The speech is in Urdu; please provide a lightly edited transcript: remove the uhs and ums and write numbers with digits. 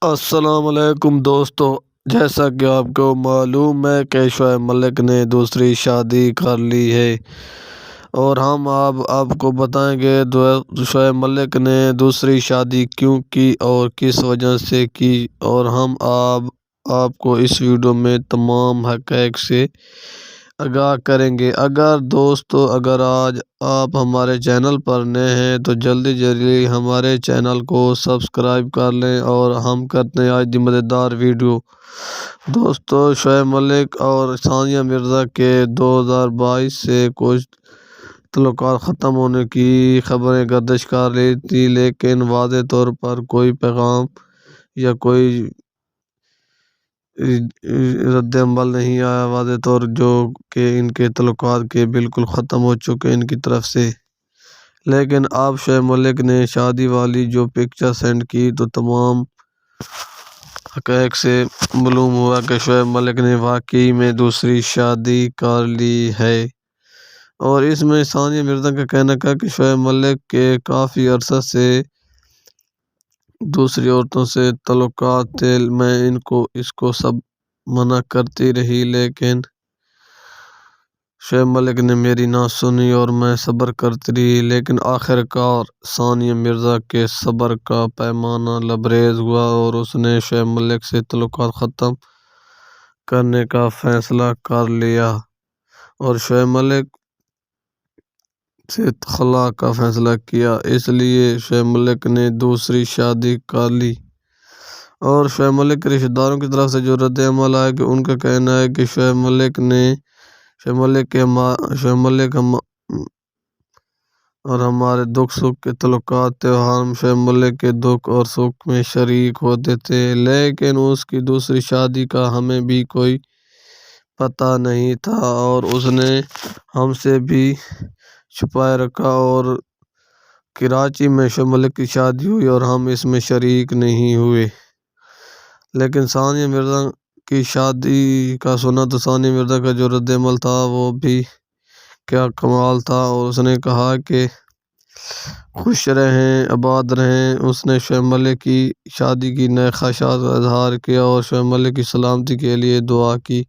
السلام علیکم دوستو، جیسا کہ آپ کو معلوم ہے کہ شعیب ملک نے دوسری شادی کر لی ہے، اور ہم آپ کو بتائیں گے شعیب ملک نے دوسری شادی کیوں کی اور کس وجہ سے کی، اور ہم آپ کو اس ویڈیو میں تمام حقائق سے آگاہ کریں گے۔ اگر آج آپ ہمارے چینل پر نئے ہیں تو جلدی ہمارے چینل کو سبسکرائب کر لیں، اور ہم کرتے ہیں آج دی مزیدار ویڈیو۔ دوستو، شعیب ملک اور ثانیہ مرزا کے 2022 سے کچھ تعلقات ختم ہونے کی خبریں گردش کر رہی تھی، لیکن واضح طور پر کوئی پیغام یا کوئی رد عمل نہیں آیا واضح طور جو کہ ان کے تعلقات کے بالکل ختم ہو چکے ان کی طرف سے۔ لیکن اب شعیب ملک نے شادی والی جو پکچر سینڈ کی تو تمام حقائق سے معلوم ہوا کہ شعیب ملک نے واقعی میں دوسری شادی کر لی ہے، اور اس میں ثانیہ مرزا کا کہنا تھا کہ شعیب ملک کے کافی عرصہ سے دوسری عورتوں سے تعلقات تھے، میں اس کو سب منع کرتی رہی، لیکن شعیب ملک نے میری نہ سنی اور میں صبر کرتی رہی، لیکن آخرکار ثانیہ مرزا کے صبر کا پیمانہ لبریز ہوا اور اس نے شعیب ملک سے تعلقات ختم کرنے کا فیصلہ کر لیا اور شعیب ملک سے خلا کا فیصلہ کیا۔ اس لیے شعیب ملک نے دوسری شادی کر لی، اور شعیب ملک کے رشتہ داروں کی طرف سے جو رد عمل آیا کہ ان کا کہنا ہے کہ شعیب ملک اور ہمارے دکھ سکھ کے تعلقات تھے، ہم شعیب ملک کے دکھ اور سکھ میں شریک ہوتے تھے، لیکن اس کی دوسری شادی کا ہمیں بھی کوئی پتہ نہیں تھا اور اس نے ہم سے بھی چھپائے رکھا، اور کراچی میں شعیب ملک کی شادی ہوئی اور ہم اس میں شریک نہیں ہوئے۔ لیکن ثانیہ مرزا کی شادی کا سنا تو ثانیہ مرزا کا جو رد عمل تھا وہ بھی کیا کمال تھا، اور اس نے کہا کہ خوش رہیں، آباد رہیں۔ اس نے شعیب ملک کی شادی کی نئے خواہشات کا اظہار کیا اور شعیب ملک کی سلامتی کے لیے دعا کی۔